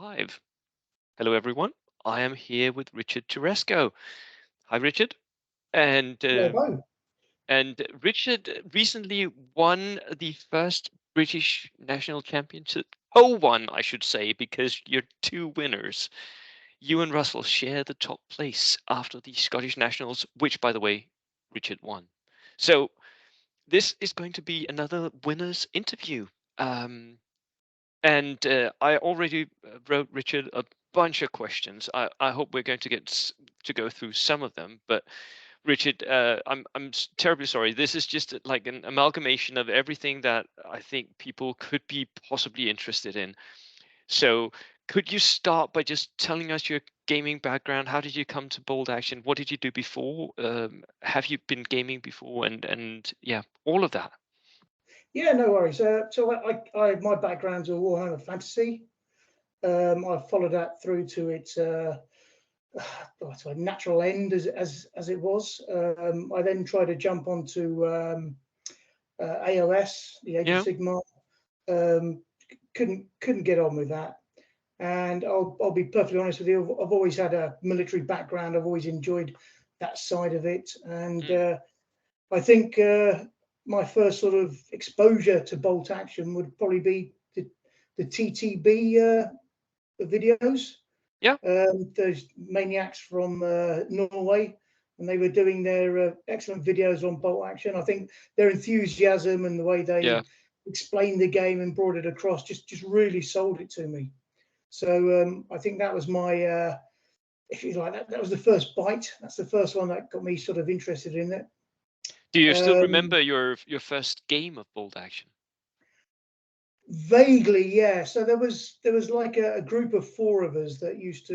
Live. Hello, everyone. I am here with Richard Ciereszko. Hi, Richard. And Hello, uh, Bo. and Richard recently won the first British national championship. Co-won, I should say, because you're two winners. You and Russell share the top place after the Scottish Nationals, which, by the way, Richard won. So this is going to be another winners interview. Um, And I already wrote Richard a bunch of questions. I hope we're going to to go through some of them. But Richard, I'm terribly sorry. This is just like an amalgamation of everything that I think people could be possibly interested in. So could you start by just telling us your gaming background? How did you come to Bold Action? What did you do before? Have you been gaming before? And yeah, all of that. Yeah, no worries. My background's a Warhammer Fantasy. I've followed that through to its natural end as it was. I then tried to jump onto AOS, the Age of Yeah. Sigmar. Um, couldn't get on with that. And I'll be perfectly honest with you. I've always had a military background. I've always enjoyed that side of it, and Mm. I think my first sort of exposure to bolt action would probably be the TTB videos. Yeah. Those maniacs from Norway, and they were doing their excellent videos on bolt action. I think their enthusiasm and the way Yeah. they explained the game and brought it across just really sold it to me. So I think that was my, if you like, that was the first bite. That's the first one that got me sort of interested in it. Do you still Um, remember your first game of Bold Action? Vaguely, yeah. So there was like a group of four of us that used to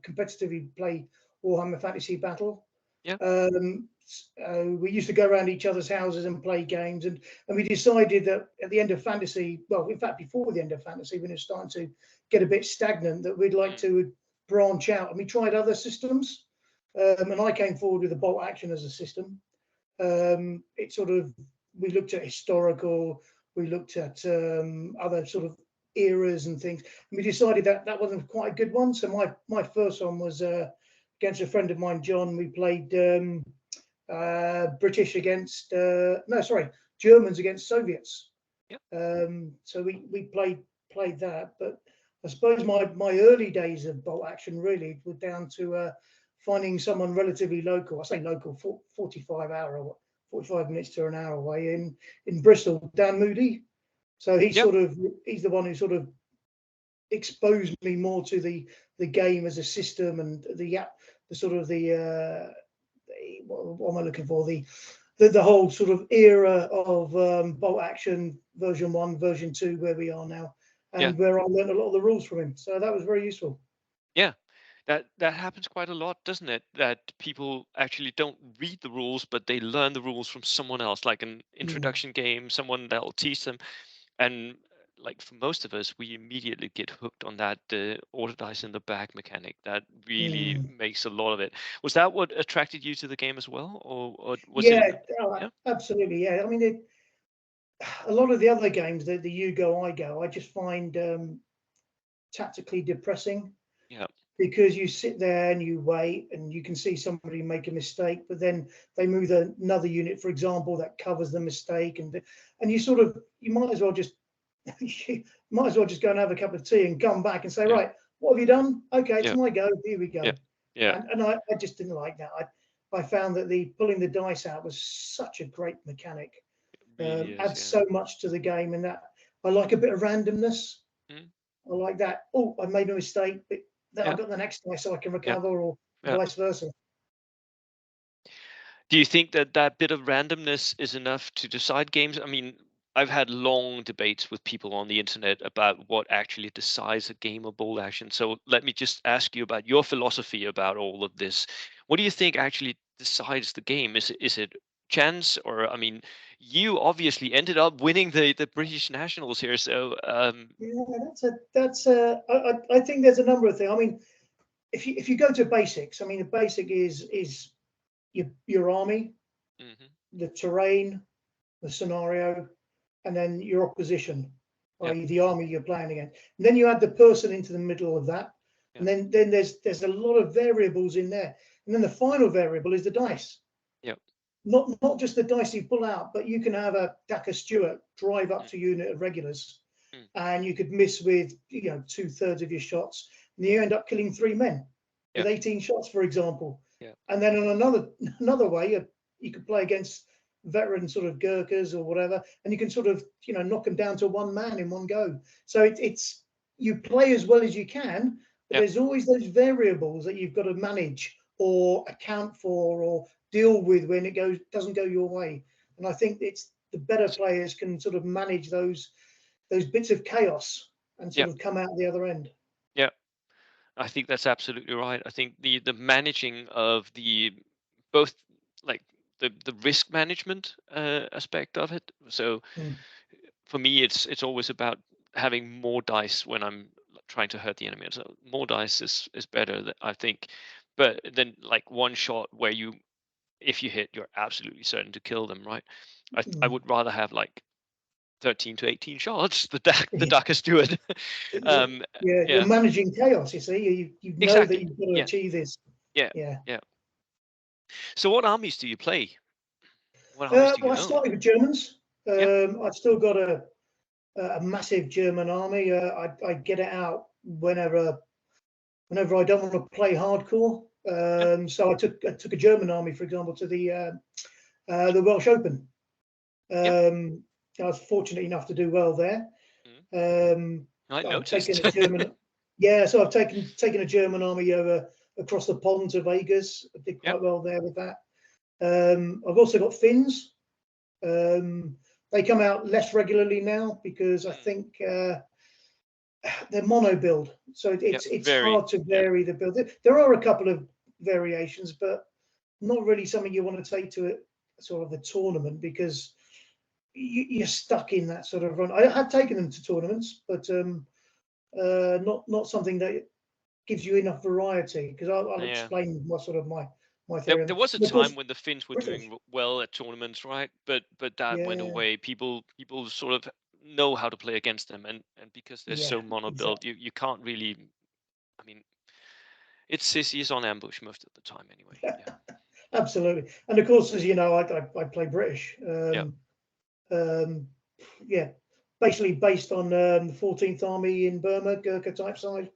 competitively play Warhammer Fantasy Battle. Yeah. We used to go around each other's houses and play games, and we decided that at the end of Fantasy, well, in fact, before the end of Fantasy, when it was starting to get a bit stagnant, that we'd like Mm. to branch out, and we tried other systems. And I came forward with the bolt action as a system. It sort of We looked at historical, we looked at other sort of eras and things, and we decided that that wasn't quite a good one. So my first one was against a friend of mine, John. We played British against no, sorry, Germans against Soviets. Yeah. So we played that, but I suppose my early days of bolt action really were down to finding someone relatively local. I say local, 45 minutes to an hour away in Bristol, Dan Moody. So Yeah. he's the one who sort of exposed me more to the game as a system and the sort of what am I looking for, the whole sort of era of bolt action version 1, version 2, where we are now, Yeah. and where I learned a lot of the rules from him. So that was very useful. Yeah. That happens quite a lot, doesn't it? That people actually don't read the rules, but they learn the rules from someone else, like an Mm. introduction game, someone that'll teach them. And like for most of us, we immediately get hooked on that order dice in the bag mechanic. That really Mm. makes a lot of it. Was that what attracted you to the game as well, or was it? Yeah, Yeah. absolutely. Yeah, I mean, a lot of the other games, the you go, I go, I just find tactically depressing, Yeah. because you sit there and you wait and you can see somebody make a mistake, but then they move another unit, for example, that covers the mistake, and you might as well just you might as well just go and have a cup of tea and come back and say, Yeah. right, what have you done? Okay, it's Yeah. my go. Here we Yeah. go. Yeah. And I just didn't like that. I found that the pulling the dice out was such a great mechanic. It really is. Adds Yeah. so much to the game, and that I like a bit of randomness. Mm. I like that. Oh, I made a mistake, but then Yeah. I've got the next dice so I can Yeah. recover, or Yeah. vice versa. Do you think that that bit of randomness is enough to decide games? I mean, I've had long debates with people on the internet about what actually decides a game of bold action. So let me just ask you about your philosophy about all of this. What do you think actually decides the game? Is it chance, or I mean, you obviously ended up winning the British nationals here. So Yeah, I think there's a number of things. I mean, if you go to basics, I mean, the basic is your army, mhm, the terrain, the scenario, and then your opposition. Yep. i.e. the army you're playing against. And then you add the person into the middle of that, and Yep. then there's a lot of variables in there. And then the final variable is the dice. Yep. Not just the dice you pull out, but you can have a Dacre Stewart drive up Mm. to unit of regulars, Mm. and you could miss with 2/3 of your shots, and you end up killing 3 men with Yep. 18 shots, for example. Yep. And then on another way, you could play against veteran sort of Gurkhas or whatever, and you can sort of knock them down to 1 man in one go. So it's you play as well as you can, but Yep. there's always those variables that you've got to manage or account for or deal with when it doesn't go your way. And I think it's the better players can sort of manage those bits of chaos and sort Yep. of come out the other end. Yeah, I think that's absolutely right. I think the managing of the both like the risk management aspect of it. So Mm. for me, it's always about having more dice when I'm trying to hurt the enemy. So more dice is better, I think. But then like one shot where if you hit, you're absolutely certain to kill them, right? I Mm. would rather have like 13 to 18 shots. The Yeah, darkest do it. yeah, you're Yeah, managing chaos. You see, you know that exactly. you've got to Yeah, achieve this. yeah, Yeah. yeah. So what armies do you play? What armies do you Well, I own? started with Germans. Yeah, I've still got a massive German army. I get it out whenever I don't want to play hardcore. yeah, So I took a German army, for example, to the Welsh Open. yep. I was fortunate enough to do well there. Mm. Um, I I've taken noticed. a German, yeah. So I've taken a German army over across the pond to Vegas. I did Yep. quite well there with that. I've also got Finns. They come out less regularly now because I Mm. think they're mono build, so Yep. it's Very. hard to Yeah. vary the build. There are a couple of variations, but not really something you want to take to it sort of the tournament because you're stuck in that sort of run. I have taken them to tournaments, but not something that gives you enough variety. Because I'll Yeah. explain what sort of my There, theory. there was a And of time course, when the Finns were British. doing well at tournaments, right? But that went Yeah, away. People sort of know how to play against them, and because they're yeah, so mono built, exactly. you can't really. I mean, it's sissies on ambush most of the time, anyway. Yeah. Absolutely. And of course, as you know, I play British. Yeah. Um, yeah, basically based on the 14th Army in Burma, Gurkha type side.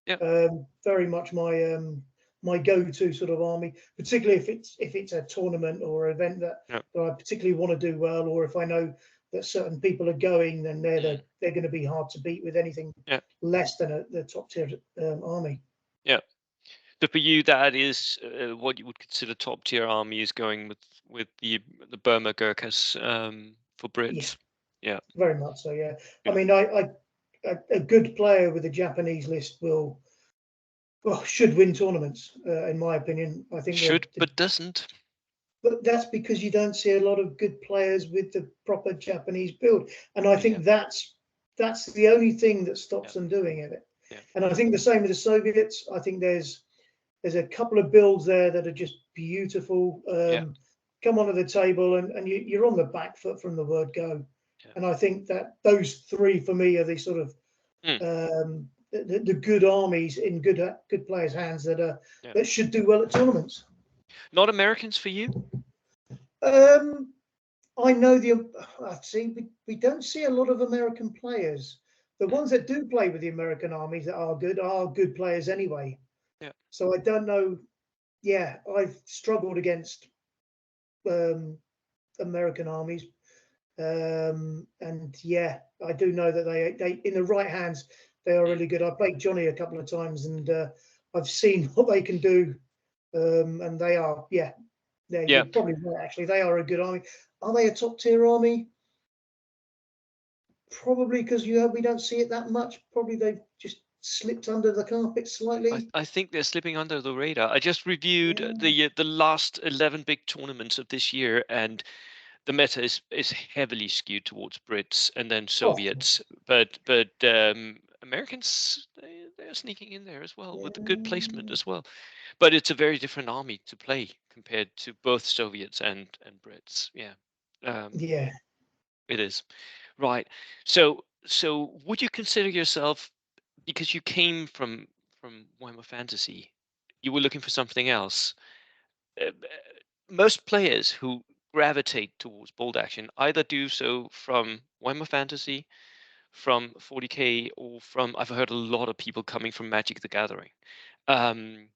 Yeah. Very much my go-to sort of army, particularly if it's a tournament or event Yeah. that I particularly want to do well, or if I know that certain people are going, then Mm. they're going to be hard to beat with anything Yeah. less than the top tier army. Yeah. So for you, that is what you would consider top tier armies going with the Burma Gurkhas for Yeah, Brits. Yeah. very much so. Yeah, I Yeah. mean, a good player with the Japanese list should win tournaments, in my opinion. I think Should but doesn't. but that's because you don't see a lot of good players with the proper Japanese build, and I Yeah. think that's the only thing that Yeah. stops them doing it. Yeah. And I think the same with the Soviets. I think there's a couple of builds there that are just beautiful. Yeah. Come onto the table, and you're on the back foot from the word go. Yeah. And I think that those three for me are the sort of Mm. the good armies in good players' hands Yeah. that should do well at tournaments. Not Americans for you? Um, I know I see we don't see a lot of American players. The Mm. ones that do play with the American armies that are good players anyway. Yeah. So I don't know. Yeah, I've struggled against um, American armies, and yeah, I do know that they in the right hands they are Mm. really good. I played Johnny a couple of times, and I've seen what they can do, and they are yeah, Yeah. you're probably right. Actually, they are a good army. Are they a top tier army? Probably because we don't see it that much. Probably they've just slipped under the carpet slightly. I think they're slipping under the radar. I just reviewed Yeah, the last 11 big tournaments of this year, and the meta is heavily skewed towards Brits and then of Soviets, course. but Americans they're sneaking in there as well with the good placement Yeah, as well. But it's a very different army to play compared to both Soviets and Brits. Yeah, um, yeah. it is right. So so would you consider yourself, because you came from Warhammer Fantasy, you were looking for something else. Most players who gravitate towards bold action either do so from Warhammer Fantasy, from 40k, or from, I've heard a lot of people coming from Magic the Gathering. Um,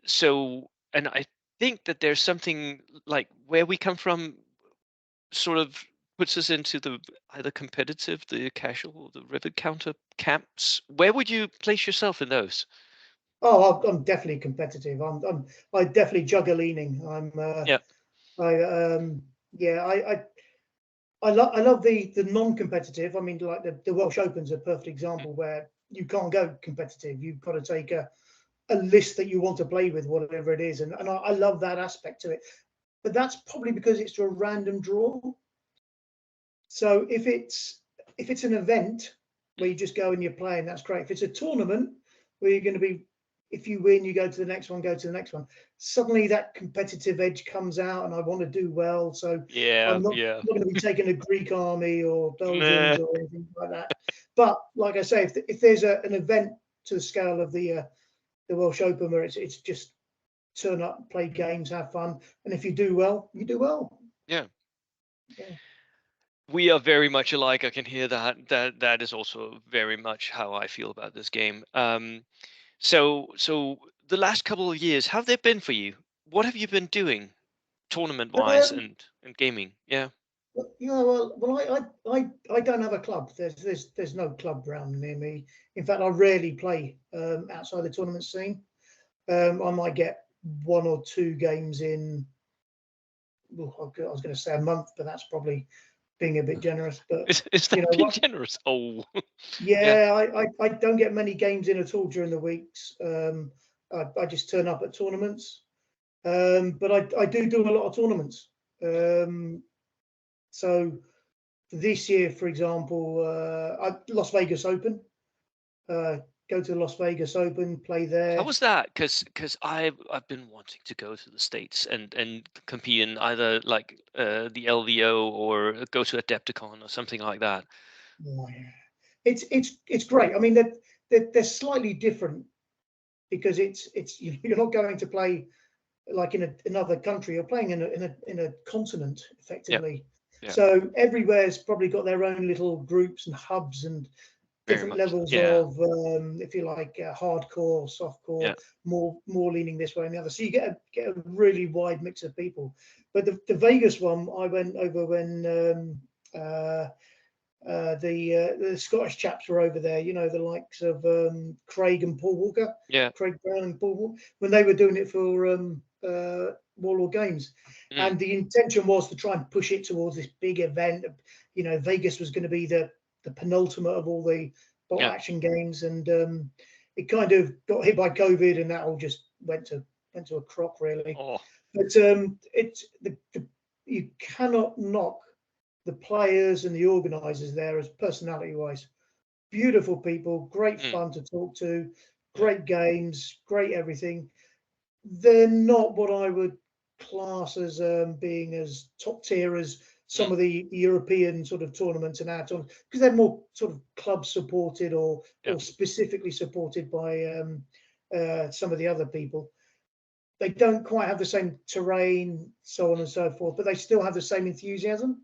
so, and I think that there's something like where we come from sort of puts us into the either competitive, the casual, or the rivet counter camps. Where would you place yourself in those? Oh, I'm definitely competitive. I definitely jugger leaning. Yeah. I yeah, I love the non-competitive. I mean, like the Welsh Open's a perfect Mm. example where you can't go competitive. You've got to take a list that you want to play with, whatever it is, and I love that aspect to it. But that's probably because it's a random draw. So if it's an event where Mm. you just go and you're playing, that's great. If it's a tournament where you're going to be, if you win, you go to the next one, go to the next one. Suddenly that competitive edge comes out, and I want to do well. So Yeah, I'm not yeah. not going to be taking a Greek army or Nah. Belgians or anything like that. But like I say, if there's an event to the scale of the Welsh Open where it's just turn up, play games, have fun, and if you do well, you do well. Yeah. Yeah. We are very much alike. I can hear that. That is also very much how I feel about this game. So the last couple of years, how have they been for you? What have you been doing tournament wise Um, and gaming? Yeah. Yeah, well, I don't have a club. There's no club round near me. In fact, I rarely play outside the tournament scene. I might get one or two games in. Well, I was going to say a month, but that's probably being a bit generous. But Is you that know being what? generous? Oh, yeah. Yeah, I don't get many games in at all during the weeks. I just turn up at tournaments. But I do a lot of tournaments. Mm. So this year, for example, Las Vegas Open. Uh, Go to the Las Vegas Open, play How there. was that? Because I've been wanting to go to the States and compete in either like the LVO or go to Adepticon or something like that. Oh, yeah. It's great. I mean, they're slightly different because you're not going to play like in another country. You're playing in a continent Yeah, effectively. yeah, So everywhere's probably got their own little groups and hubs and very different much. levels Yeah, of, if you like, hardcore, softcore, yeah. more leaning this way and the other. So you get a really wide mix of people. But the Vegas one, I went over when the Scottish chaps were over there. You know, the likes of Craig and Paul Walker, Yeah. Craig Brown and Paul Walker, when they were doing it for Warlord Games. Mm. And the intention was to try and push it towards this big event. You know, Vegas was going to be the penultimate of all the bolt Yeah. action games, and it kind of got hit by COVID, and that all just went to a crock really. Oh. But it's you cannot knock the players and the organisers there as personality wise. Beautiful people, great Mm. fun to talk to, Yeah. great games, great everything. They're not what I would class as being as top tier as some Mm. of the European sort of tournaments and our tournaments because they're more sort of club supported Yeah. or specifically supported by some of the other people. They don't quite have the same terrain, so on Mm. and so forth, but they still have the same enthusiasm.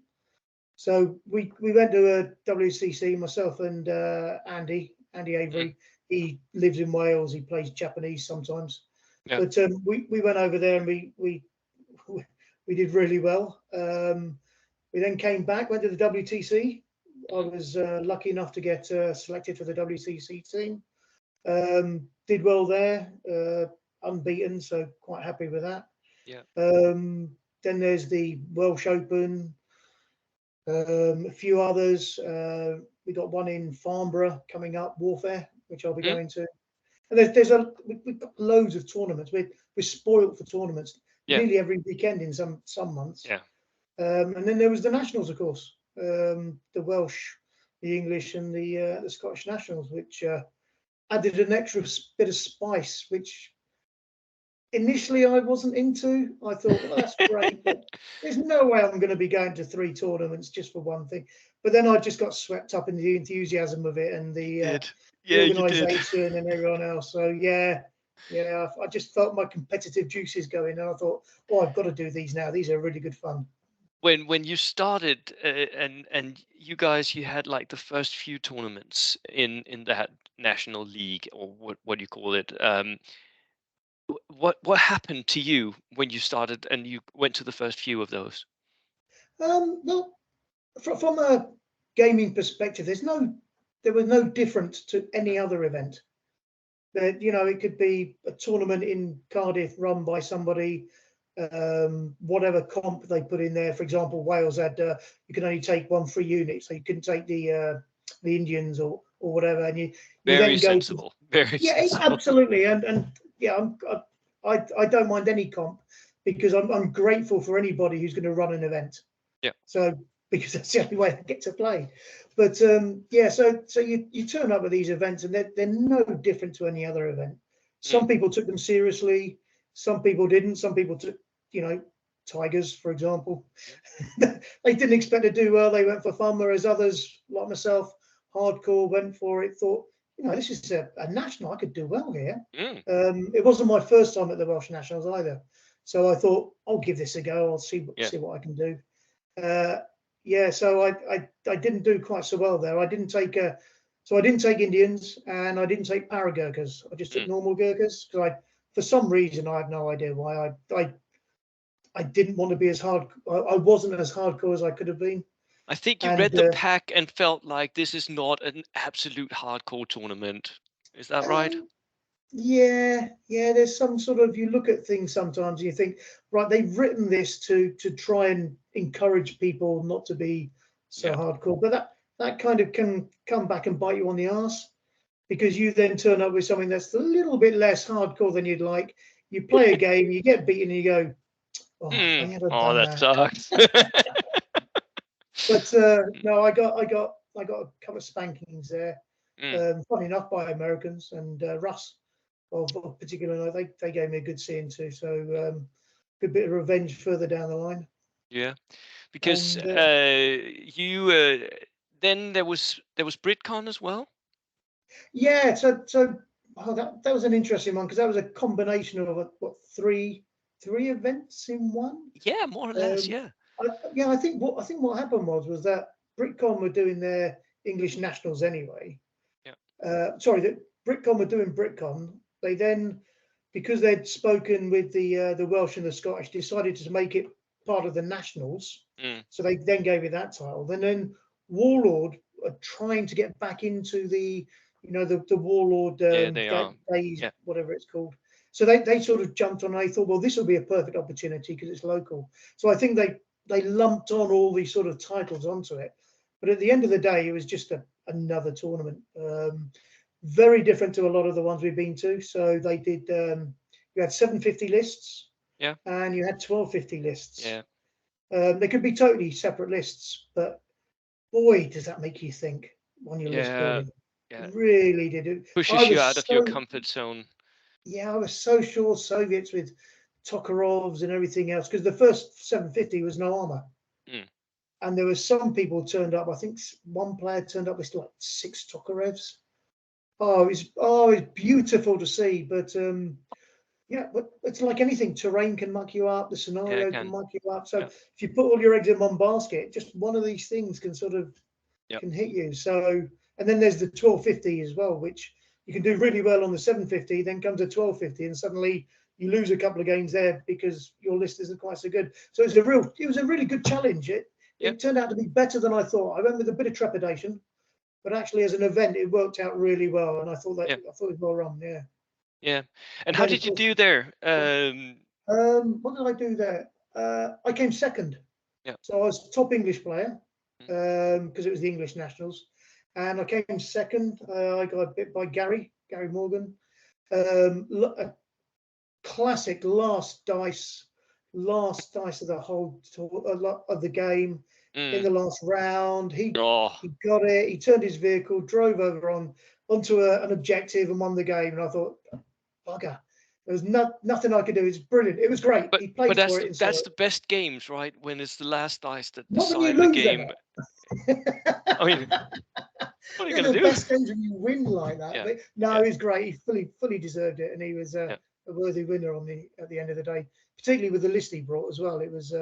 So we went to a WCC, myself and Andy Mm. Avery. He lives in Wales. He plays Japanese sometimes, Yeah. but we went over there and we did really well. We then came back, went to the WTC. I Mm. was lucky enough to get selected for the WCC team. Did well there, unbeaten, so quite happy with that. Yeah. Then there's the Welsh Open, a few others. We got one in Farnborough coming up, Warfare, which I'll be Mm. going to. And we've got loads of tournaments. We're spoilt for tournaments Yeah. nearly every weekend in some months. Yeah. And then there was the nationals, of course, the Welsh, the English, and the Scottish nationals, which added an extra bit of spice, which initially I wasn't into. I thought, well, that's great, but there's no way I'm going to be going to 3 tournaments just for one thing. But then I just got swept up in the enthusiasm of it and Did. the Yeah, you did. organisation and everyone else. So yeah, I just felt my competitive juices going, and I thought, oh, I've got to do these now. These are really good fun. When you started, and you guys, you had like the first few tournaments in that national league, or what do you call it? What happened to you when you started and you went to the first few of those? Well, from a gaming perspective, there was no difference to any other event. It could be a tournament in Cardiff run by somebody, whatever comp they put in there. For example, Wales had you can only take one free unit, so you couldn't take the Indians or whatever, and you Very then go to sensible. Very yeah, sensible. absolutely, and yeah, I don't mind any comp because I'm grateful for anybody who's going to run an event. Yeah. So because that's the only way I get to play. But yeah, so you turn up at these events and they're no different to any other event. Mm. Some people took them seriously, some people didn't. Some people took, Tigers, for example. They didn't expect to do well. They went for fun, whereas others, like myself, hardcore, went for it, thought, this is a national. I could do well here. Mm. It wasn't my first time at the Welsh Nationals either. So I thought, I'll give this a go. I'll see Yeah. what I can do. Yeah, so I didn't do quite so well there. I didn't take Indians and I didn't take para Gurkhas. I just took Mm. normal Gurkhas because for some reason, I have no idea why. I didn't want to be as hard. I wasn't as hardcore as I could have been. I think you read And the pack and felt like this is not an absolute hardcore tournament. Is that right? yeah, there's some sort of, you look at things sometimes and you think, right, they've written this to try and encourage people not to be so Yeah. hardcore, but that kind of can come back and bite you on the arse because you then turn up with something that's a little bit less hardcore than you'd like. You play a game, you get beaten, and you go, oh, if I had Oh, done that that. sucks. But no, I got a couple of spankings there. Mm. Funny enough, by Americans and Russ of particular note, they gave me a good seeing too. So good bit of revenge further down the line. Yeah, because And you then there was BritCon as well. yeah, so that was an interesting one because that was a combination of what three events in one. Yeah, more or less. Um, Yeah. I think what happened was that BritCon were doing their English nationals anyway. Yeah. Sorry, that BritCon were doing BritCon. They then, because they'd spoken with the Welsh and the Scottish, decided to make it part of the nationals. Mm. So they then gave it that title. And then Warlord are trying to get back into the Warlord Yeah, they are. days, Yeah. whatever it's called. So they sort of jumped on. And they thought, well, this will be a perfect opportunity because it's local. So I think they lumped on all these sort of titles onto it. But at the end of the day, it was just another tournament. Very different to a lot of the ones we've been to. So they did. You had 750 lists. Yeah. And you had 1250 lists. Yeah. They could be totally separate lists, but boy, does that make you think on your list Yeah. building. Yeah. Really did it. I Pushes you out was of your so comfort zone. I was so sure Soviets with Tokharovs and everything else because the first 750 was no armor. Mm. And there were some people turned up. I think one player turned up with like 6 Tokharevs. Oh, it was beautiful to see. But but it's like anything. Terrain can muck you up. The Yeah, I scenario can can. muck you up. So Yeah. if you put all your eggs in one basket, just one of these things can sort of Yeah. can hit you. So, and then there's the 1250 as well, which you can do really well on the 750. Then comes a 1250, and suddenly you lose a couple of games there because your list isn't quite so good. So it was a really good challenge. Yeah. It turned out to be better than I thought. I went with a bit of trepidation, but actually as an event, it worked out really well, and I thought Yeah. it was well run. Yeah. Yeah. And And how then of did you course, do there? what did I do there? I came second. Yeah. So I was top English player Mm. because it was the English nationals, and I came second. I got bit by Gary Morgan. A classic last dice of the whole of the game in Mm. the last round. Oh. He got it. He turned his vehicle, drove over onto an objective, and won the game. And I thought, bugger. There was nothing I could do. It's brilliant. It was great. But He played that's for it and saw that's it. the best games, right? When it's the last dice that Not when you decide the lose them. game. I mean, what are you They're gonna the do? best games when you win like that. Yeah, But no, yeah, he's great. He fully deserved it, and he was yeah. a worthy winner at the end of the day. Particularly with the list he brought as well. It was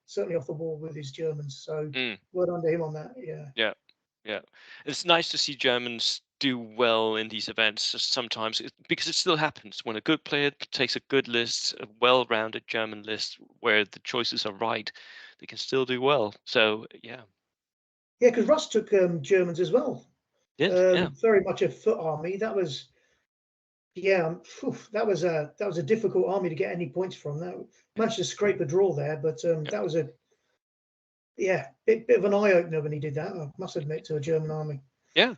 certainly off the wall with his Germans. So Mm, well done to him on that. Yeah. yeah, yeah. It's nice to see Germans do well in these events sometimes because it still happens when a good player takes a good list, a well-rounded German list where the choices are right, they can still do well. So yeah, Yeah, because Russ took Germans as well. yeah, Very much a foot army. That was that was a difficult army to get any points from. That managed to scrape a draw there, but yeah. that was a bit of an eye opener when he did that. I must admit, to a German army. Yeah.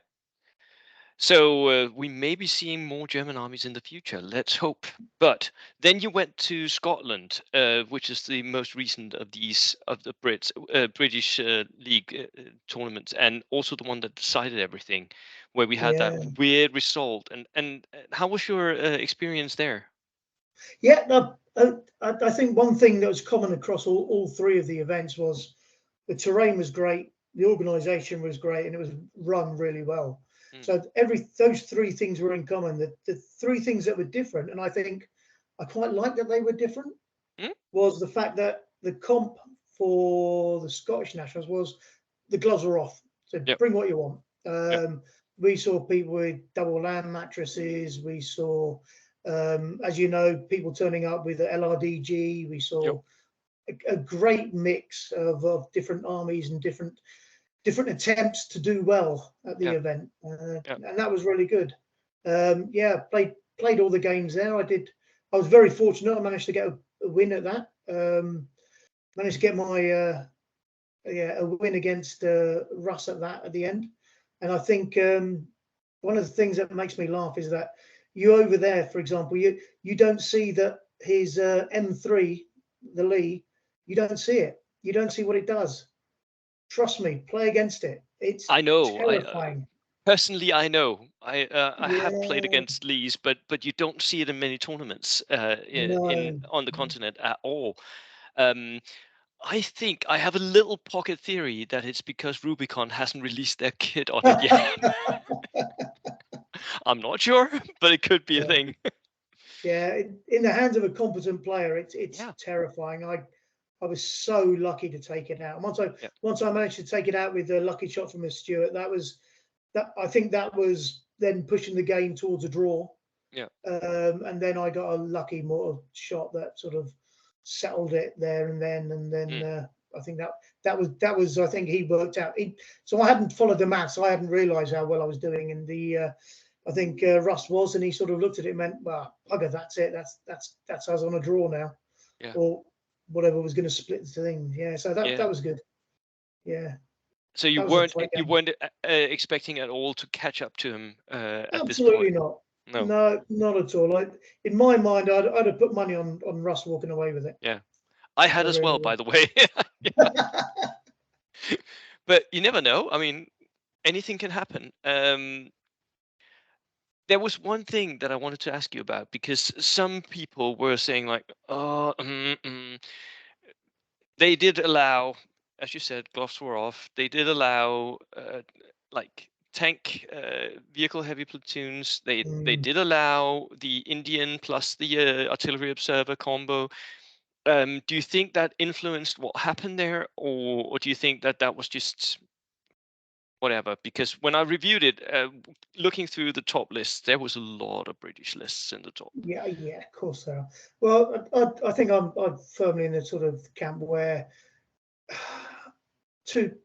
So we may be seeing more German armies in the future. Let's hope. But then you went to Scotland, which is the most recent of these of the British League tournaments, and also the one that decided everything, where we had that Yeah, weird result. And how was your experience there? yeah. No, I think one thing that was common across all three of the events was the terrain was great, the organisation was great, and it was run really well. Mm, So those three things were in common. The three things that were different, and I think I quite like that they were different, mm, was the fact that the comp for the Scottish Nationals was the gloves were off. So yep, bring what you want. yep, We saw people with double land mattresses. We saw, as you know, people turning up with the LRDG. We yep, saw a great mix of different armies and different attempts to do well at the yep, event, yep. and that was really good. Yeah, played all the games there. I did. I was very fortunate. I managed to get a win at that. Managed to get my a win against Russ at the end, and I think one of the things that makes me laugh is that you over there, for example, you don't see that his M3, the Lee, you don't see it. You don't see what it does. Trust me, play against it. It's I know. terrifying. Personally, I know. I have played Yeah, against Lees, but you don't see it in many tournaments in no. on the continent at all. Um, I think I have a little pocket theory that it's because Rubicon hasn't released their kit on it yet. I'm not sure, but it could be a Yeah, thing. yeah. In the hands of a competent player, it's Yeah, terrifying. I was so lucky to take it out. yeah, Once I managed to take it out with a lucky shot from a Stewart, that I think that was then pushing the game towards a draw. yeah. And then I got a lucky mortar shot that sort of settled it there and then Mm, I think that was I think he worked out. So I hadn't followed the maths, so I hadn't realised how well I was doing, and the I think Russ was, and he sort of looked at it and went, "Well, bugger, that's it. That's us on a draw now, yeah, or whatever was going to split the thing." Yeah, so that yeah. was good. Yeah, So that was a tight you game. weren't expecting at all to catch up to him at this Absolutely point. not. No. No, not at all. In my mind, I'd have put money on Russ walking away with it. Yeah, I I had as really well, would. by the way. But you never know. I mean, anything can happen. There was one thing that I wanted to ask you about because some people were saying like, "Oh, they did allow, as you said, gloves were off. They did allow like tank vehicle heavy platoons. They Mm. did allow the Indian plus the artillery observer combo. Do you think that influenced what happened there, or do you think that that was just whatever? Because when I reviewed it, looking through the top lists, there was a lot of British lists in the top. Yeah, of course they are. Well, I think I'm firmly in the sort of camp where two.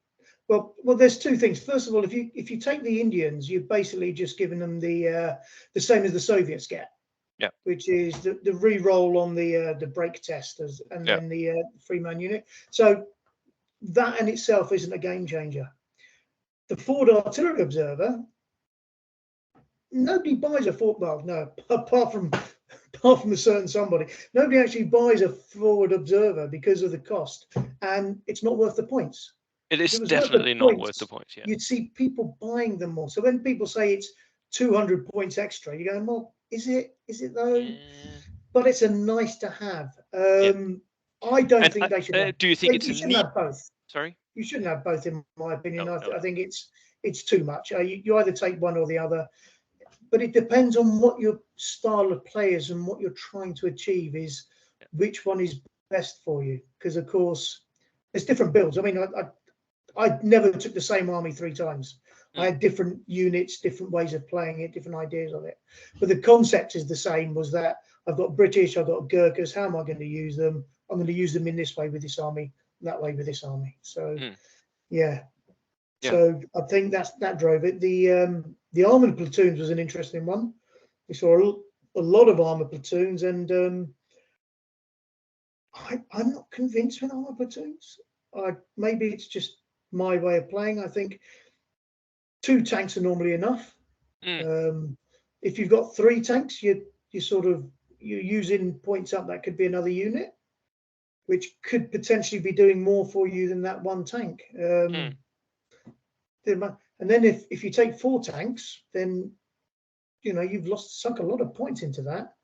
Well, there's two things. First of all, if you take the Indians, you're basically just giving them the same as the Soviets get, Yeah, which is the re-roll on the brake testers and yeah, then the free man unit. So that in itself isn't a game changer. The Ford Artillery Observer, nobody buys a Ford. Well, no, apart from a certain somebody, nobody actually buys a Forward Observer because of the cost, and it's not worth the points. it If is it was worth the definitely not worth the points, points. Yeah, you'd see people buying them more. So when people say it's 200 points extra, you're going, well, is it? Is it though? yeah, but it's a nice to have. Yeah. I don't And think they should have. do you think it's You a shouldn't need? have both. Sorry. You shouldn't have both, in my opinion. No, no, I no. think it's too much. You either take one or the other, but it depends on what your style of play is and what you're trying to achieve is, Yeah. which one is best for you. Because of course, there's different builds. I mean, I never took the same army 3 times. I had different units, different ways of playing it, different ideas of it. But the concept is the same, was that I've got British, I've got Gurkhas. How am I going to use them? I'm going to use them in this way with this army, that way with this army. So, yeah. Yeah. So I think that drove it. The armoured platoons was an interesting one. We saw a lot of armoured platoons, and I'm not convinced with armoured platoons. Maybe it's just my way of playing. I think 2 tanks are normally enough. If you've got 3 tanks, you're using points up. That could be another unit, which could potentially be doing more for you than that 1 tank. And then if you take 4 tanks, then you've sunk a lot of points into that.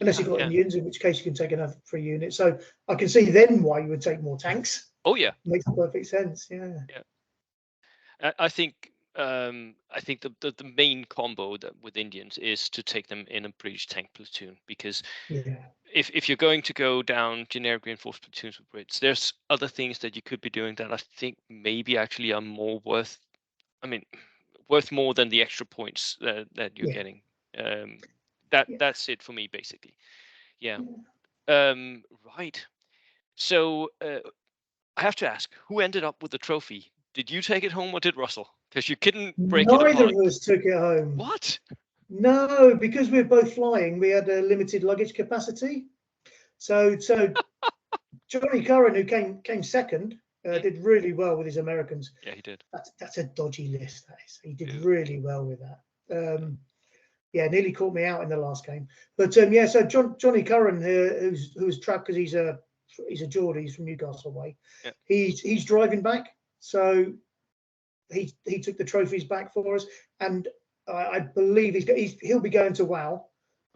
Unless you've got Indians, in which case you can take another 3 units. So I can see then why you would take more tanks. Oh yeah, makes perfect sense. Yeah. I think the main combo with Indians is to take them in a British tank platoon, because if you're going to go down generic reinforced platoons with Brits, there's other things that you could be doing that I think maybe actually are more worth. I mean, worth more than the extra points that you're getting. That's it for me, basically. Yeah. Right. So I have to ask, who ended up with the trophy? Did you take it home or did Russell? Because you couldn't break it Neither apart. of us took it home. What? No, because we're both flying, we had a limited luggage capacity. So Johnny Curran, who came second, did really well with his Americans. Yeah, he did. That's a dodgy list. That is. He did really well with that. Nearly caught me out in the last game. But so Johnny Curran, who was trapped because he's a Geordie, he's from Newcastle way. Yeah. He's driving back, so he took the trophies back for us, and I believe he'll be going to WoW.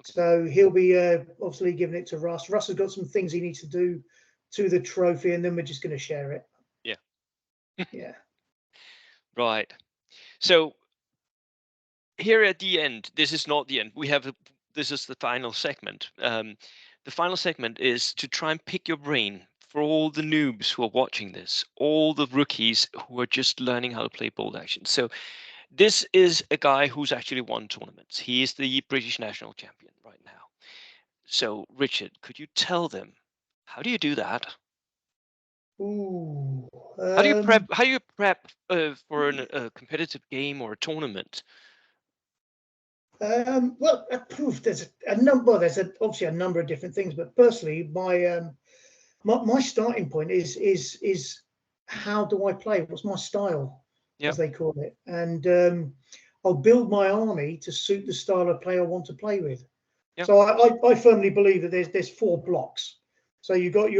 Okay. So he'll be obviously giving it to Russ. Russ has got some things he needs to do to the trophy, and then we're just going to share it. Yeah. Yeah. Right. So here at the end, this is not the end. This is the final segment. The final segment is to try and pick your brain for all the noobs who are watching this, all the rookies who are just learning how to play bolt action. So this is a guy who's actually won tournaments. He is the British national champion right now. So Richard, could you tell them, how do you do that? Ooh. How do you prep? How do you prep for a competitive game or a tournament? Well, there's a number. There's obviously a number of different things, but personally, my starting point is how do I play? What's my style, as they call it? And I'll build my army to suit the style of play I want to play with. Yep. So I firmly believe that there's 4 blocks. So you've got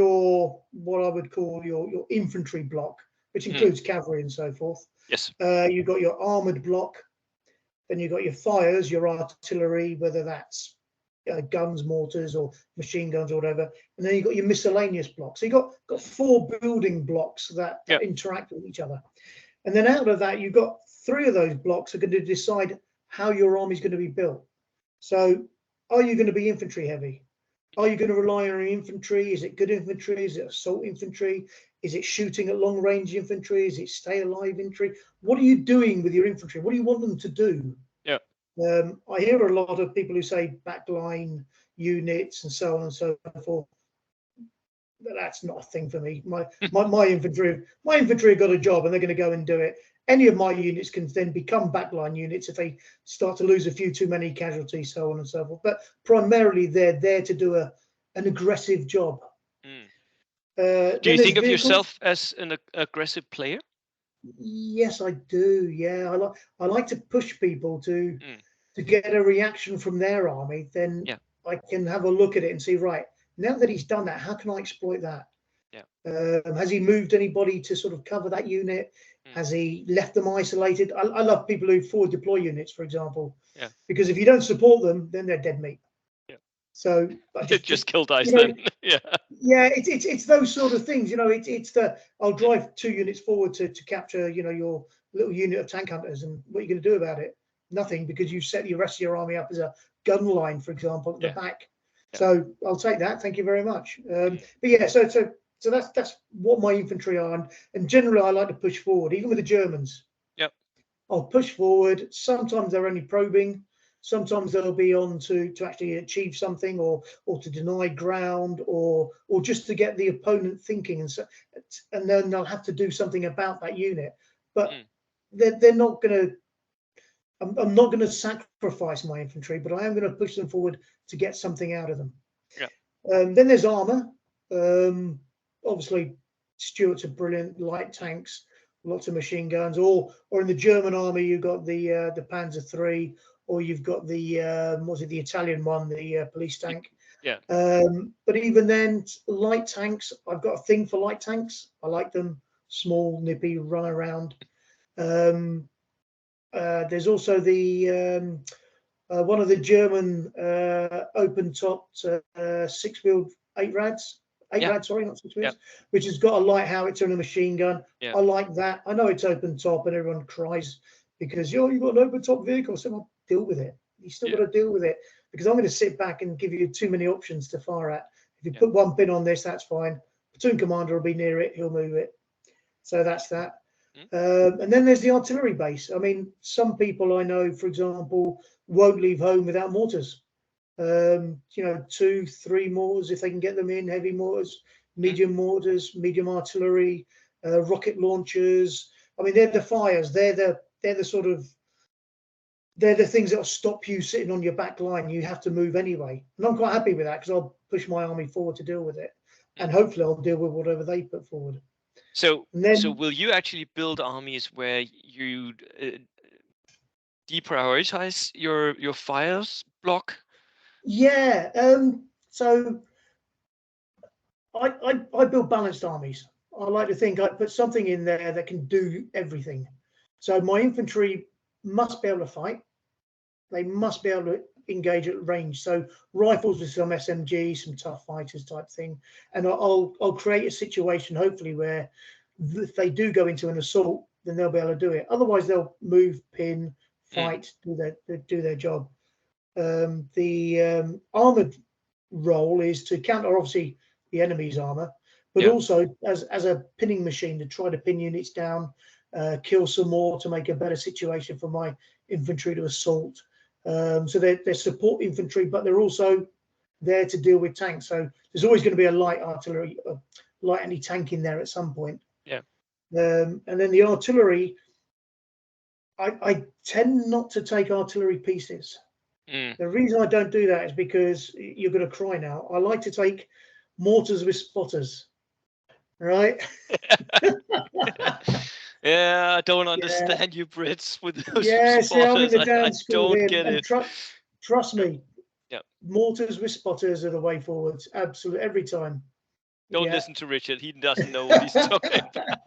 what I would call your infantry block, which includes cavalry and so forth. Yes. You've got your armored block. Then you've got your fires, your artillery, whether that's guns, mortars, or machine guns, or whatever. And then you've got your miscellaneous blocks. So you've got 4 building blocks that interact with each other. And then out of that, you've got 3 of those blocks are going to decide how your army is going to be built. So are you going to be infantry heavy? Are you going to rely on infantry? Is it good infantry? Is it assault infantry? Is it shooting at long range infantry? Is it stay alive infantry? What are you doing with your infantry? What do you want them to do? Yeah. I hear a lot of people who say backline units and so on and so forth. That's not a thing for me. My infantry have got a job and they're going to go and do it. Any of my units can then become backline units if they start to lose a few too many casualties, so on and so forth. But primarily, they're there to do an aggressive job. Do you think of yourself as an aggressive player? Yes, I do. Yeah, I like to push people to get a reaction from their army. Then I can have a look at it and see, right, now that he's done that, how can I exploit that? Yeah. Has he moved anybody to sort of cover that unit? Has he left them isolated? I love people who forward deploy units, for example. Yeah. Because if you don't support them, then they're dead meat. Yeah. So just killed you know, Iceland. Yeah. yeah, it's those sort of things. You know, it's the I'll drive 2 units forward to capture, you know, your little unit of tank hunters, and what are you going to do about it? Nothing, because you've set the rest of your army up as a gun line, for example, at the back. Yeah. So I'll take that. Thank you very much. But yeah, so that's what my infantry are, and generally I like to push forward, even with the Germans. Yep. I'll push forward. Sometimes they're only probing. Sometimes they'll be on to actually achieve something, or to deny ground, or just to get the opponent thinking, and then they'll have to do something about that unit. But they're not going to. I'm not going to sacrifice my infantry, but I am going to push them forward to get something out of them. Yeah. Then there's armor. Obviously, Stuarts are brilliant. Light tanks, lots of machine guns. Or in the German army, you've got the Panzer III, or you've got the the Italian one, the police tank. Yeah. But even then, light tanks. I've got a thing for light tanks. I like them. Small, nippy, run around. There's also the one of the German open-topped six-wheeled eight rads, sorry, not six wheels, which has got a light howitzer and a machine gun. Yeah. I like that. I know it's open top, and everyone cries because you've got an open top vehicle. So I'll deal with it. You still got to deal with it, because I'm going to sit back and give you too many options to fire at. If you put one pin on this, that's fine. Platoon commander will be near it. He'll move it. So that's that. And then there's the artillery base. I mean, some people I know, for example, won't leave home without mortars. You know, 2, 3 mortars if they can get them in, heavy mortars, medium mortars, medium artillery, rocket launchers. I mean, they're the fires. They're the sort of, they're the things that'll stop you sitting on your back line. You have to move anyway. And I'm quite happy with that, because I'll push my army forward to deal with it. And hopefully I'll deal with whatever they put forward. So, then, so will you actually build armies where you deprioritize your fires block? Yeah. So I build balanced armies. I like to think I put something in there that can do everything. So my infantry must be able to fight. They must be able to engage at range. So rifles with some SMG, some tough fighters type thing. And I'll create a situation, hopefully, where if they do go into an assault, then they'll be able to do it. Otherwise, they'll move, pin, fight, do their job. The armored role is to counter, obviously, the enemy's armor, but also as a pinning machine to try to pin units down, kill some more to make a better situation for my infantry to assault. So they're support infantry, but they're also there to deal with tanks. So there's always going to be a light artillery, light anti-tank in there at some point. Yeah. And then the artillery, I tend not to take artillery pieces. The reason I don't do that is because you're going to cry now. I like to take mortars with spotters, right? Yeah, I don't understand you Brits with those spotters. See, I'm in the damn school don't here, get it. Trust me. Yeah. Mortars with spotters are the way forwards. Absolutely, every time. Don't listen to Richard. He doesn't know what he's talking about.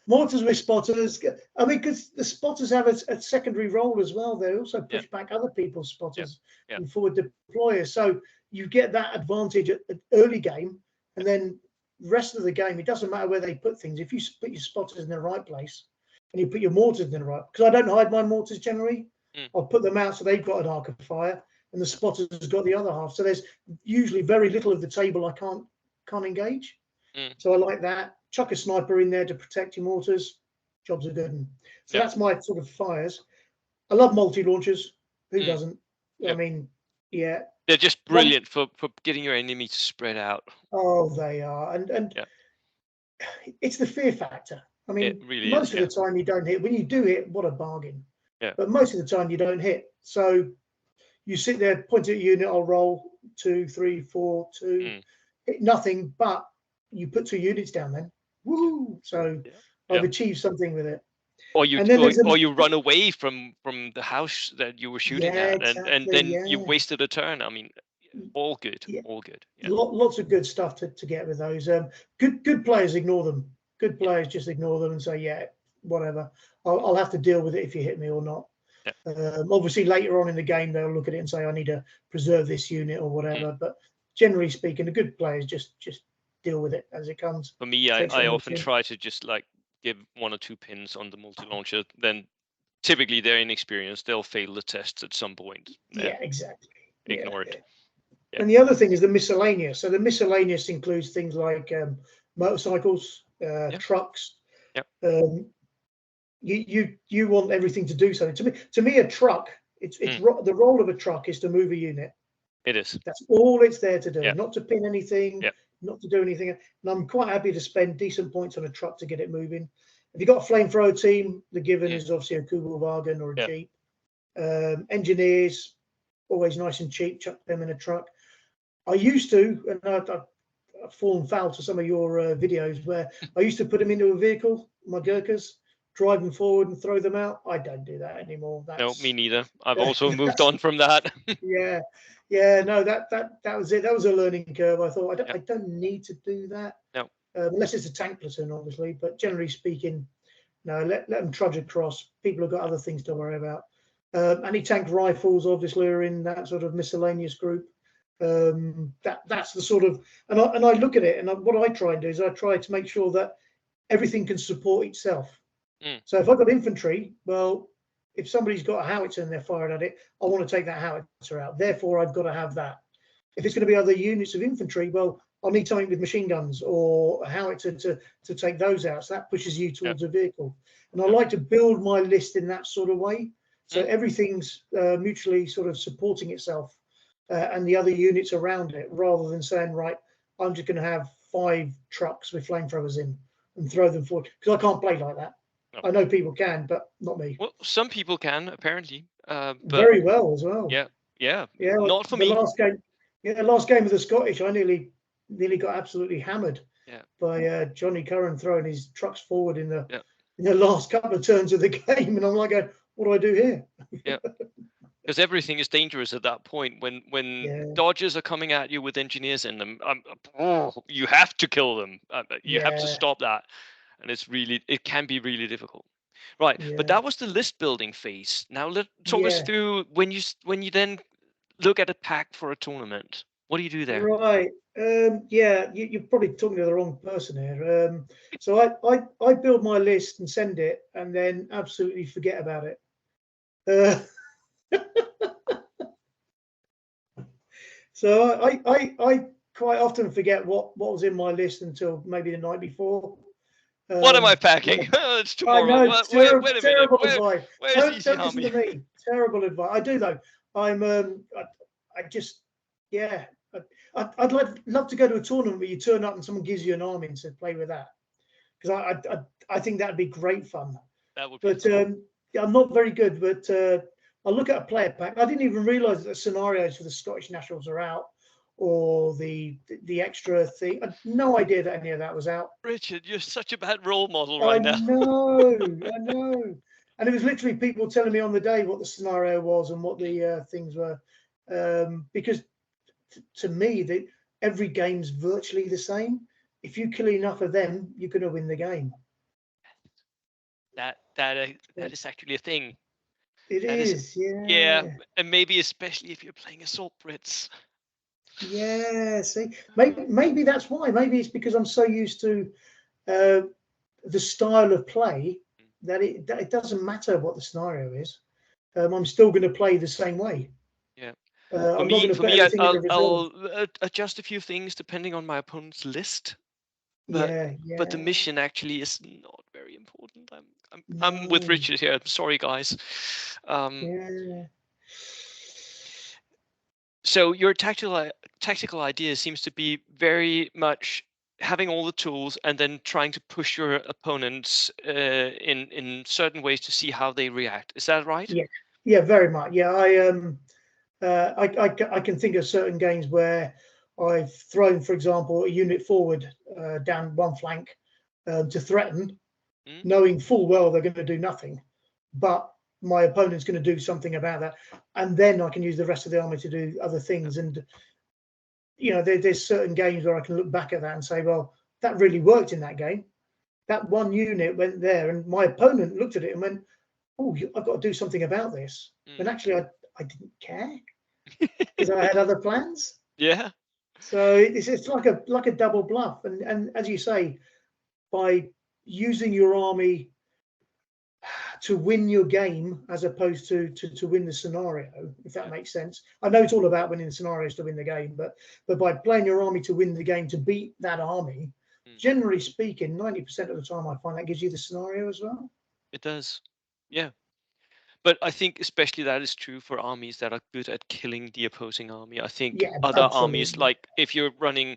Mortars with spotters. I mean, because the spotters have a secondary role as well. They also push back other people's spotters and forward deployers. So you get that advantage at early game, and then rest of the game, it doesn't matter where they put things. If you put your spotters in the right place and you put your mortars in the right, because I don't hide my mortars generally, I'll put them out so they've got an arc of fire, and the spotters has got the other half. So there's usually very little of the table I can't engage. So I like that. Chuck a sniper in there to protect your mortars. Jobs are good. So that's my sort of fires. I love multi-launchers. Who doesn't? I mean, they're just brilliant for getting your enemy to spread out. Oh, they are. And it's the fear factor. I mean, really most of the time you don't hit. When you do hit, what a bargain. Yeah. But most of the time you don't hit. So you sit there, point at your unit, I'll roll 2, 3, 4, 2, hit nothing, but you put 2 units down then. Woo! So I've achieved something with it. Or you run away from the house that you were shooting at, and then you wasted a turn. I mean, all good. Lots of good stuff to get with those. Good players ignore them. Good players just ignore them and say, whatever. I'll have to deal with it if you hit me or not. Obviously, later on in the game, they'll look at it and say, I need to preserve this unit or whatever. But generally speaking, the good players just deal with it as it comes. For me, I often try to just like give 1 or 2 pins on the multi-launcher. Then typically they're inexperienced. They'll fail the test at some point. Yeah, exactly. Ignore it. Yeah. And the other thing is the miscellaneous. So the miscellaneous includes things like motorcycles, trucks. Yep. You want everything to do something. To me, a truck. It's the role of a truck is to move a unit. It is. That's all it's there to do. Yep. Not to pin anything. Yep. Not to do anything. And I'm quite happy to spend decent points on a truck to get it moving. If you've got a flamethrower team, the given is obviously a Kugelwagen or a Jeep. Engineers, always nice and cheap. Chuck them in a truck. I used to, and I've fallen foul to some of your videos where I used to put them into a vehicle, my Gurkhas, drive them forward and throw them out. I don't do that anymore. No, me neither. I've also moved on from that. No, that was it. That was a learning curve. I thought I don't need to do that. No, unless it's a tank platoon, obviously. But generally speaking, no. Let them trudge across. People have got other things to worry about. Anti-tank rifles, obviously, are in that sort of miscellaneous group. That's the sort of, and I look at it, and what I try and do is I try to make sure that everything can support itself. So if I've got infantry, well, if somebody's got a howitzer and they're firing at it, I want to take that howitzer out. Therefore, I've got to have that. If it's going to be other units of infantry, well, I'll need something with machine guns or a howitzer to take those out. So that pushes you towards a vehicle. And I like to build my list in that sort of way. So everything's mutually sort of supporting itself. And the other units around it, rather than saying, right, I'm just going to have 5 trucks with flamethrowers in and throw them forward, because I can't play like that. No. I know people can, but not me. Well, some people can, apparently. But very well as well. Yeah. Not for me. Last game of the Scottish, I nearly got absolutely hammered by Johnny Curran throwing his trucks forward in the last couple of turns of the game, and I'm like, what do I do here? Yeah. Because everything is dangerous at that point when dodgers are coming at you with engineers in them. You have to kill them. You have to stop that, and it can be really difficult. Right, but that was the list building phase. Now talk us through when you then look at a pack for a tournament. What do you do there? Right. You're probably talking to the wrong person here. So I build my list and send it, and then absolutely forget about it. So I quite often forget what was in my list until maybe the night before. What am I packing? It's tomorrow. I know, wait a terrible minute. advice. Where's Don't listen to me. Terrible advice. I do though. I'm I just I'd love to go to a tournament where you turn up and someone gives you an army and says play with that, because I think that'd be great fun. That would be fun. I'm not very good, but I look at a player pack. I didn't even realise that the scenarios for the Scottish Nationals are out, or the extra thing. I had no idea that any of that was out. Richard, you're such a bad role model right now. I know. And it was literally people telling me on the day what the scenario was and what the things were, because to me, every game's virtually the same. If you kill enough of them, you're going to win the game. That is actually a thing. It is. And maybe especially if you're playing Assault Brits. Yeah, see, maybe that's why. Maybe it's because I'm so used to the style of play that it doesn't matter what the scenario is. I'm still going to play the same way. Yeah. For me, I'll adjust a few things depending on my opponent's list. But the mission actually is not very important. I'm with Richard here. I'm sorry, guys. So your tactical idea seems to be very much having all the tools and then trying to push your opponents in certain ways to see how they react. Is that right? Yeah, very much. Yeah, I can think of certain games where I've thrown, for example, a unit forward down one flank to threaten, knowing full well they're going to do nothing, but my opponent's going to do something about that, and then I can use the rest of the army to do other things. And there's certain games where I can look back at that and say, well, that really worked in that game. That one unit went there, and my opponent looked at it and went, oh, I've got to do something about this. And Mm. actually, I didn't care because I had other plans. Yeah. So it's like a double bluff. And as you say, by using your army to win your game as opposed to win the scenario, if that Yeah. makes sense. I know it's all about winning the scenarios to win the game, but by playing your army to win the game, to beat that army, Mm. generally speaking, 90% of the time I find that gives you the scenario as well. It does. Yeah. But I think especially that is true for armies that are good at killing the opposing army. I think Yeah, other armies, absolutely. like if you're running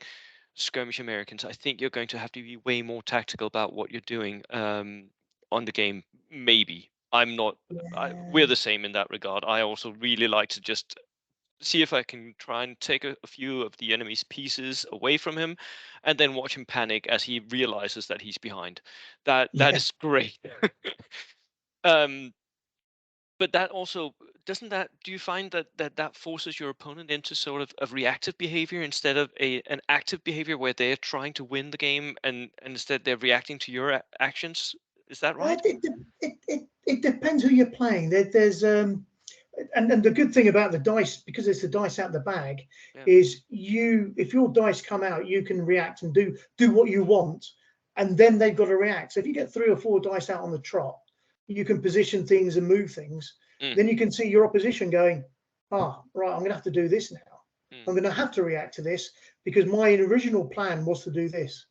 skirmish Americans, I think you're going to have to be way more tactical about what you're doing on the game. Maybe I'm not. Yeah, We're the same in that regard. I also really like to just see if I can try and take a few of the enemy's pieces away from him, and then watch him panic as he realizes that he's behind. That yeah. is great. um, but that also doesn't that do you find that forces your opponent into sort of a reactive behavior instead of an active behavior where they're trying to win the game and instead they're reacting to your actions? Is that right? It depends who you're playing. There's and the good thing about the dice, because it's the dice out the bag, Yeah. is if your dice come out, you can react and do what you want, and then they've got to react. So if you get 3 or 4 dice out on the trot, you can position things and move things. Mm, Then you can see your opposition going, right, I'm going to have to do this now. mm, I'm going to have to react to this because my original plan was to do this.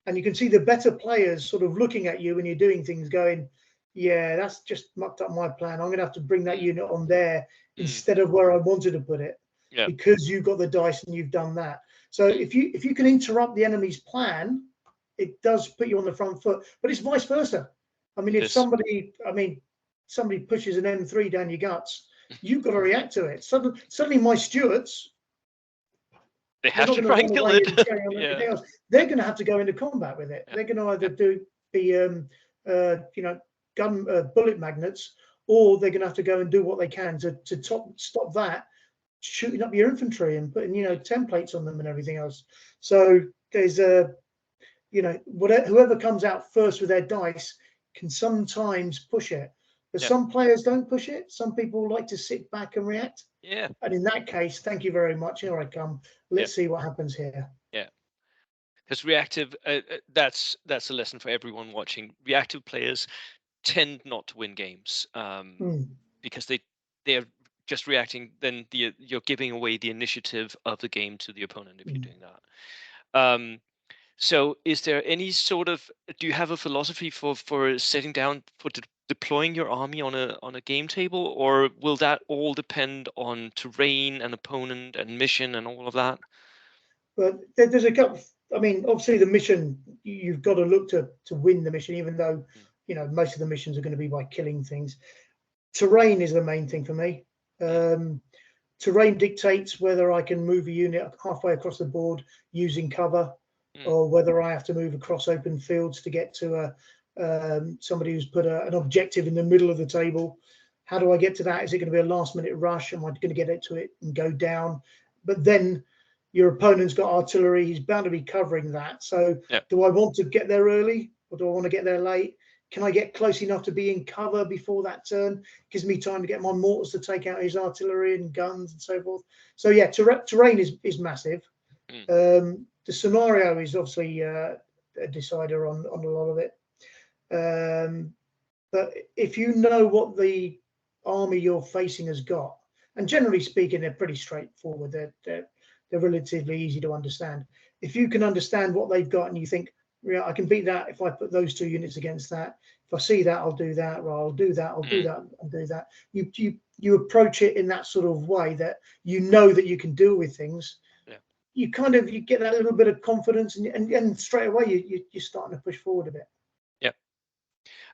And you can see the better players sort of looking at you when you're doing things, going, yeah, that's just mucked up my plan. I'm going to have to bring that mm, unit on there mm. instead of where I wanted to put it, Yeah. because you've got the dice and you've done that. So Mm, if you can interrupt the enemy's plan, it does put you on the front foot. But it's vice versa. I mean, it if is. somebody pushes an M3 down your guts, you've got to react to it. Suddenly my Stuarts, They they're have not to going to try and run kill away it. and carry on Yeah. everything else. They're going to have to go into combat with it. Yeah. They're going to Yeah. either be gun bullet magnets, or they're going to have to go and do what they can to stop that shooting up your infantry and putting Mm, templates on them and everything else. So there's whoever comes out first with their dice can sometimes push it, but yeah. some players don't push it. Some people like to sit back and react. Yeah. And in that case, thank you very much. Here I come. Yeah. Let's see what happens here. Yeah. Because reactive, that's a lesson for everyone watching. Reactive players tend not to win games Hmm. because they're just reacting. Then you're giving away the initiative of the game to the opponent if you're Hmm. doing that. So, is there any sort of do you have a philosophy for setting down for deploying your army on a game table, or will that all depend on terrain and opponent and mission and all of that? But there's a couple. I mean, obviously, the mission, you've got to look to win the mission, even though Mm, most of the missions are going to be by killing things. Terrain is the main thing for me. mm, Terrain dictates whether I can move a unit halfway across the board using cover, mm, or whether I have to move across open fields to get to somebody who's put an objective in the middle of the table. How do I get to that? Is it going to be a last minute rush? Am I going to get it to it and go down? But then your opponent's got artillery. He's bound to be covering that. So yeah. do I want to get there early, or do I want to get there late? Can I get close enough to be in cover before that turn? Gives me time to get my mortars to take out his artillery and guns and so forth. So yeah, terrain is massive. Mm, The scenario is obviously a decider on a lot of it. But if you know what the army you're facing has got, and generally speaking, they're pretty straightforward. They're relatively easy to understand. If you can understand what they've got and you think, yeah, I can beat that if I put those 2 units against that. If I see that, I'll do that. Or I'll do that. I'll do mm, that. I'll do that. You approach it in that sort of way that you know that you can deal with things. yeah. You get that little bit of confidence, and straight away you're starting to push forward a bit. Yeah.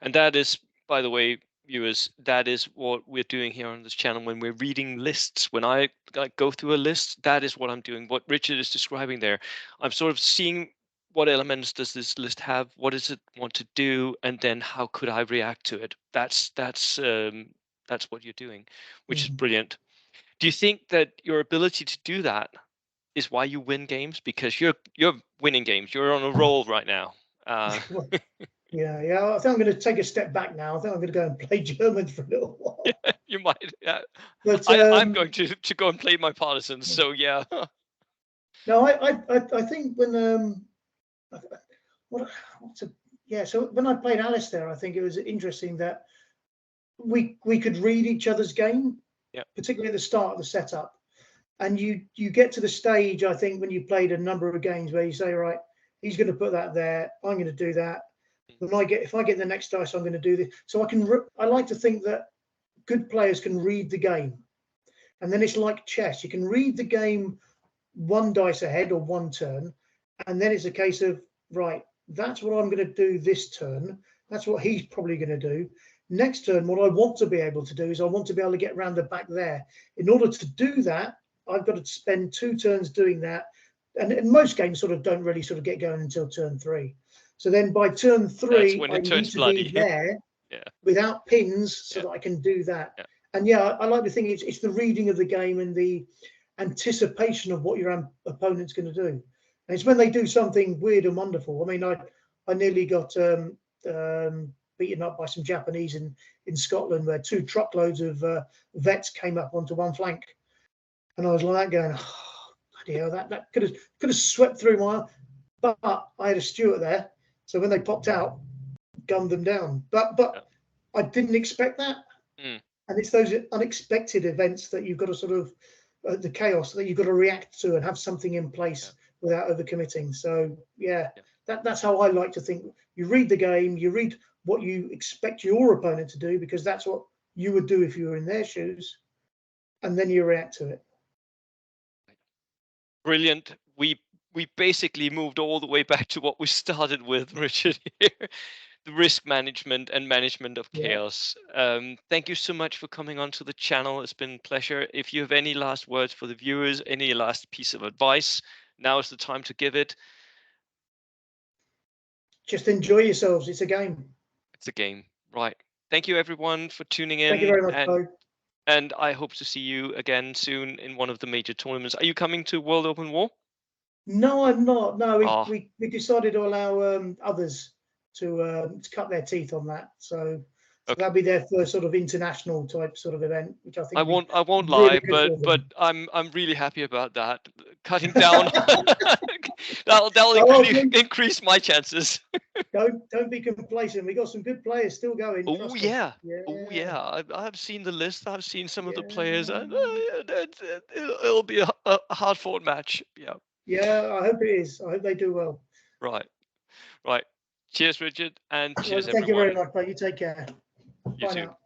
And that is, by the way, viewers, that is what we're doing here on this channel when we're reading lists. When I like, go through a list, that is what I'm doing. What Richard is describing there, I'm sort of seeing what elements does this list have, what does it want to do, and then how could I react to it. That's what you're doing, which is Mhm. brilliant. Do you think that your ability to do that is why you win games? Because you're winning games. You're on a roll right now. Uh, Yeah, I think I'm going to take a step back now. I think I'm going to go and play German for a little while. Yeah, you might. Yeah. But I'm going to go and play my partisans. So yeah. no, I think when what's a yeah. So when I played Alistair, I think it was interesting that we could read each other's game, Yeah. particularly at the start of the setup. And you get to the stage, I think, when you played a number of games where you say, right, he's going to put that there, I'm going to do that. If I get the next dice, I'm going to do this. So I like to think that good players can read the game, and then it's like chess. You can read the game one dice ahead or one turn, and then it's a case of, right, that's what I'm going to do this turn. That's what he's probably going to do. Next turn, what I want to be able to do is I want to be able to get around the back there. In order to do that, I've got to spend 2 turns doing that. And in most games sort of don't really sort of get going until turn 3. So then by turn 3, I need to be there without pins so that I can do that. Yeah. And yeah, I like to think it's the reading of the game and the anticipation of what your opponent's going to do. And it's when they do something weird and wonderful. I mean, I nearly got beaten up by some Japanese in Scotland, where 2 truckloads of vets came up onto one flank, and I was like going, oh, bloody hell, that could have swept through my arm. But I had a steward there, so when they popped out, gunned them down. But I didn't expect that. And it's those unexpected events that you've got to sort of the chaos that you've got to react to and have something in place without overcommitting. So that's how I like to think. You read the game, you read what you expect your opponent to do, because that's what you would do if you were in their shoes, and then you react to it. Brilliant. We basically moved all the way back to what we started with, Richard, here. The risk management and management of chaos. Thank you so much for coming onto the channel. It's been a pleasure. If you have any last words for the viewers, any last piece of advice, now is the time to give it. Just enjoy yourselves. It's a game. It's a game, right? Thank you, everyone, for tuning in. Thank you very much, Bo. And I hope to see you again soon in one of the major tournaments. Are you coming to World Open War? No, I'm not. No, we decided to allow others to cut their teeth on that. So that'll be their first sort of international type sort of event, which I think I won't really lie, but I'm really happy about that. Cutting down that'll increase my chances. Don't be complacent. We got some good players still going. Oh yeah. I've seen the list. I've seen some of the players, and it'll be a hard fought match. Yeah, I hope it is. I hope they do well. Right. Cheers, Richard, and cheers, Thank everyone. you very much, mate. You take care. You Bye too. now.